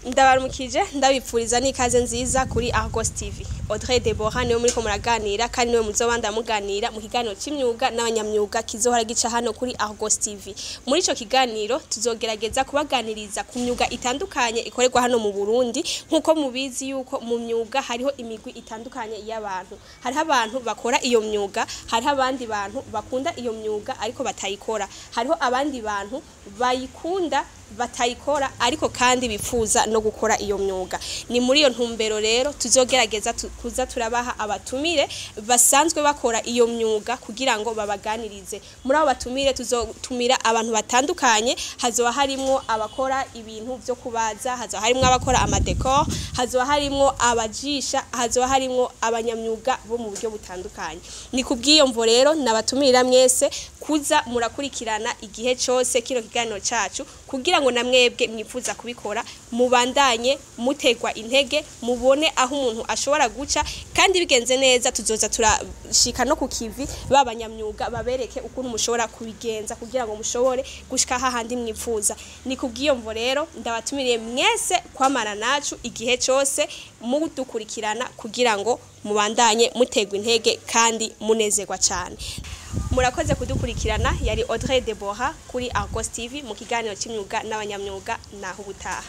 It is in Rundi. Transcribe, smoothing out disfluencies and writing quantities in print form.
Ndabaramukije ndabipfuriza n'ikaze nziza kuri Argos TV. Audrey Deborah niwe muri ko muraganira kandi niwe muzobanda muganira mu kiganiro c'imyuga n'abanyamyuga kizohora gica hano kuri Argos TV. Muri ico kiganiro tuzogerageza kubaganiriza ku myuga itandukanye ikorerwa hano mu Burundi nkuko mubizi yuko mu myuga hariho imigwi itandukanye y'abantu. Hariho abantu bakora iyo myuga, hariho abandi bantu bakunda iyo myuga ariko batayikora. Hariho abandi bantu bayikunda batayikora ariko kandi bifuza no gukora iyo myuga. Ni muri iyo ntumbero rero tuzogerageza kuza turabaha abatumire basanzwe bakora iyo myuga kugira ngo babaganirize. Muri abo batumire tuzotumira abantu batandukanye, hazoba harimo abakora ibintu byo kubaza, hazoba harimo abakora amadecor, hazoba harimo abajisha, hazoba harimo abanyamyuga bo mu buryo butandukanye. Ni kubwiyo mvo rero nabatumira mwese kuza murakurikirana igihe cyose kino kiganiro cacu kugira ngo namwebwe mwifuza kubikora mubandanye mutegwa intege mubone aho umuntu ashobora guca kandi bigenze neza tuzoza turashika no ku kivi babanyamyuga babereke ukuntu mushobora kubigenza kugira ngo mushobore gushika hahandi mwifuza. Ni kubwiyo mvo rero ndabatumiriye mwese kwamana nacu igihe cyose mudukurikirana kugira ngo mubandanye mutegwa intege kandi munezerwa cyane. Murakoze kudukurikirana. Yari Audrey Deborah kuri Argos TV mu kiganiro c'imyuga n'abanyamyuga naho ubutaha.